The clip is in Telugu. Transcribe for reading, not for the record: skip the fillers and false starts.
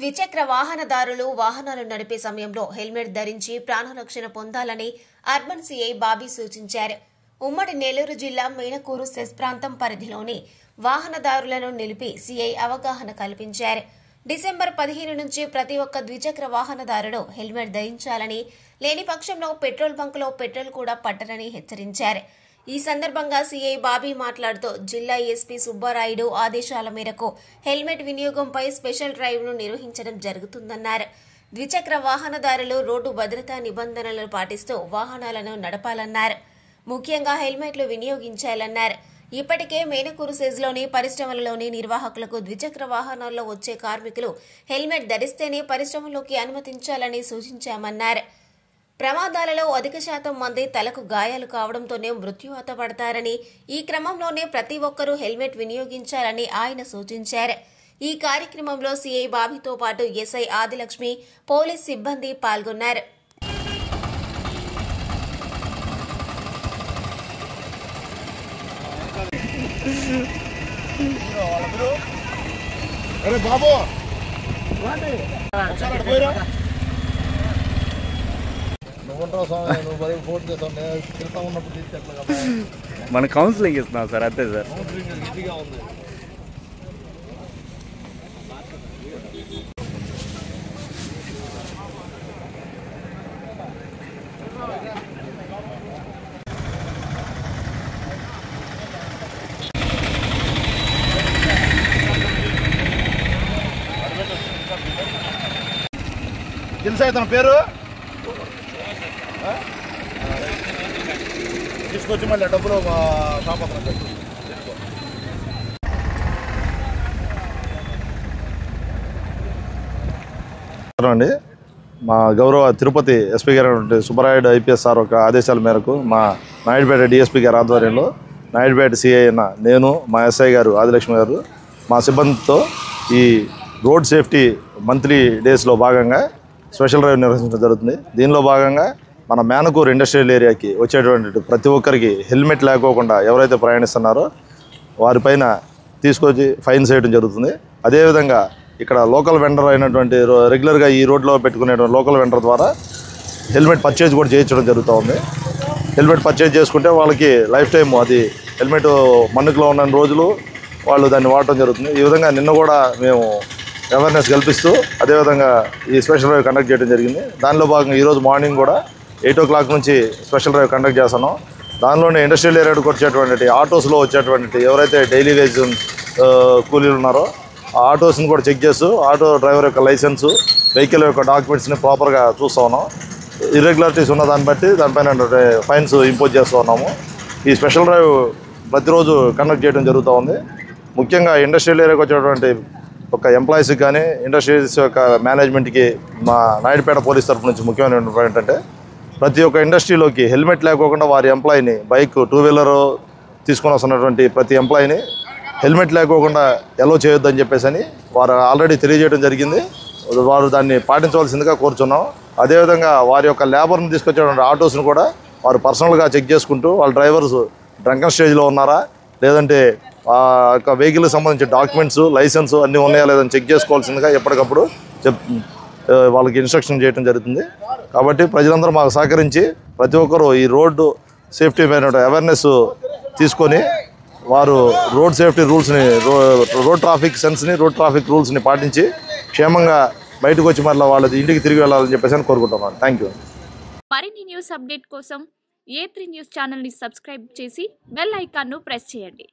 ద్విచక్ర వాహనదారులు వాహనాలు నడిపే సమయంలో హెల్మెట్ ధరించి ప్రాణరక్షణ పొందాలని అర్బన్ సీఐ బాబీ సూచించారు. ఉమ్మడి నెల్లూరు జిల్లా మేనకూరు సెస్ ప్రాంతం పరిధిలోని వాహనదారులను నిలిపి సీఐ అవగాహన కల్పించారు. డిసెంబర్ 15 నుంచి ప్రతి ఒక్క ద్విచక్ర వాహనదారుడు హెల్మెట్ ధరించాలని, లేని పక్షంలో పెట్రోల్ బంకులో పెట్రోల్ కూడా పట్టరని హెచ్చరించారు. ఈ సందర్భంగా సీఐ బాబీ మాట్లాడుతూ జిల్లా ఎస్పీ సుబ్బారాయుడు ఆదేశాల మేరకు హెల్మెట్ వినియోగంపై స్పెషల్ డ్రైవ్ను నిర్వహించడం జరుగుతుందన్నారు. ద్విచక్ర వాహనదారులు రోడ్డు భద్రతా నిబంధనలను పాటిస్తూ వాహనాలను నడపాలన్నారు. ముఖ్యంగా హెల్మెట్లు వినియోగించాలన్నారు. ఇప్పటికే మేనకూరు సెజ్లోని పరిశ్రమలలోని నిర్వాహకులకు ద్విచక్ర వాహనాల్లో వచ్చే కార్మికులు హెల్మెట్ ధరిస్తేనే పరిశ్రమలోకి అనుమతించాలని సూచించామన్నారు. ప్రమాదాలలో అధిక శాతం మంది తలకు గాయాలు కావడంతోనే మృత్యువాత పడతారని, ఈ క్రమంలోనే ప్రతి ఒక్కరూ హెల్మెట్ వినియోగించాలని ఆయన సూచించారు. ఈ కార్యక్రమంలో సీఐ బాబీతో పాటు ఎస్ఐ ఆదిలక్ష్మి, పోలీస్ సిబ్బంది పాల్గొన్నారు. మన కౌన్సిలింగ్ ఇస్తున్నాం సార్, అంతే సార్. తెలుసా తన పేరు? తీసుకొచ్చి మళ్ళీ డబ్బులు షాప్ అతను పెట్టు. అండి, మా గౌరవ తిరుపతి ఎస్పీ గారు సుబ్బరాయుడు ఐపీఎస్ సార్ ఒక ఆదేశాల మేరకు మా నాయుడుపేట డిఎస్పీ గారి ఆధ్వర్యంలో నాయుడుపేట సిఐ అయిన నేను, మా ఎస్ఐ గారు ఆదిలక్ష్మి గారు మా సిబ్బందితో ఈ రోడ్ సేఫ్టీ మంత్లీ డేస్లో భాగంగా స్పెషల్ డ్రైవ్ నిర్వహించడం జరుగుతుంది. దీనిలో భాగంగా మన మేనకూరు ఇండస్ట్రియల్ ఏరియాకి వచ్చేటువంటి ప్రతి ఒక్కరికి హెల్మెట్ లేకోకుండా ఎవరైతే ప్రయాణిస్తున్నారో వారిపైన తీసుకొచ్చి ఫైన్ చేయడం జరుగుతుంది. అదేవిధంగా ఇక్కడ లోకల్ వెండర్ అయినటువంటి రెగ్యులర్గా ఈ రోడ్లో పెట్టుకునేటువంటి లోకల్ వెండర్ ద్వారా హెల్మెట్ పర్చేజ్ కూడా చేయించడం జరుగుతూ ఉంది. హెల్మెట్ పర్చేజ్ చేసుకుంటే వాళ్ళకి లైఫ్ టైం అది హెల్మెట్ మన్నుకులో ఉన్న రోజులు వాళ్ళు దాన్ని వాడటం జరుగుతుంది. ఈ విధంగా నిన్న కూడా మేము అవేర్నెస్ కల్పిస్తూ అదేవిధంగా ఈ స్పెషల్ డ్రైవ్ కండక్ట్ చేయడం జరిగింది. దానిలో భాగంగా ఈరోజు మార్నింగ్ కూడా 8 o'clock నుంచి స్పెషల్ డ్రైవ్ కండక్ట్ చేస్తున్నాం. దానిలోనే ఇండస్ట్రియల్ ఏరియాకి వచ్చేటువంటి ఆటోస్లో వచ్చేటువంటి ఎవరైతే డైలీ వేజ్ కూలీలు ఉన్నారో ఆ ఆటోస్ని కూడా చెక్ చేస్తూ ఆటో డ్రైవర్ యొక్క లైసెన్సు, వెహికల్ యొక్క డాక్యుమెంట్స్ని ప్రాపర్గా చూస్తూ ఉన్నాం. ఇర్రెగ్యులారిటీస్ ఉన్న దాన్ని బట్టి దానిపైన ఫైన్స్ ఇంపోజ్ చేస్తూ ఉన్నాము. ఈ స్పెషల్ డ్రైవ్ ప్రతిరోజు కండక్ట్ చేయడం జరుగుతూ ఉంది. ముఖ్యంగా ఇండస్ట్రియల్ ఏరియాకి వచ్చేటువంటి ఒక ఎంప్లాయీస్కి కానీ ఇండస్ట్రీస్ యొక్క మేనేజ్మెంట్కి మా నాయుడుపేట పోలీస్ తరఫు నుంచి ముఖ్యమైన ఏంటంటే ప్రతి ఒక్క ఇండస్ట్రీలోకి హెల్మెట్ లేకోకుండా వారి ఎంప్లాయీని బైక్, 2-wheeler తీసుకొని వస్తున్నటువంటి ప్రతి ఎంప్లాయీని హెల్మెట్ లేకోకుండా ఎలో చేయొద్దని చెప్పేసి వారు ఆల్రెడీ తెలియజేయడం జరిగింది. వారు దాన్ని పాటించవలసిందిగా కోరుచున్నాం. అదేవిధంగా వారి యొక్క లేబర్ని తీసుకొచ్చేటువంటి ఆటోస్ని కూడా వారు పర్సనల్గా చెక్ చేసుకుంటూ వాళ్ళ డ్రైవర్స్ డ్రంకన్ స్టేజ్లో ఉన్నారా, లేదంటే ఆ యొక్క వెహికల్కి సంబంధించిన డాక్యుమెంట్స్, లైసెన్స్ అన్నీ ఉన్నాయా లేదని చెక్ చేసుకోవాల్సిందిగా ఎప్పటికప్పుడు వాళ్ళకి ఇన్స్ట్రక్షన్ చేయడం జరుగుతుంది. కాబట్టి ప్రజలందరూ మాకు సహకరించి ప్రతి ఒక్కరూ ఈ రోడ్డు సేఫ్టీ మీద అవేర్నెస్ తీసుకొని వారు రోడ్ సేఫ్టీ రూల్స్ని, రోడ్ ట్రాఫిక్ సెన్స్ని, రోడ్ ట్రాఫిక్ రూల్స్ని పాటించి క్షేమంగా బయటకు వచ్చి మళ్ళీ వాళ్ళ ఇంటికి తిరిగి వెళ్ళాలని చెప్పేసి కోరుకుంటున్నాను. Thank you. మరిన్ని న్యూస్ అప్డేట్ కోసం A3 న్యూస్ ఛానల్ని సబ్స్క్రైబ్ చేసి బెల్ ఐకాన్ను ప్రెస్ చేయండి.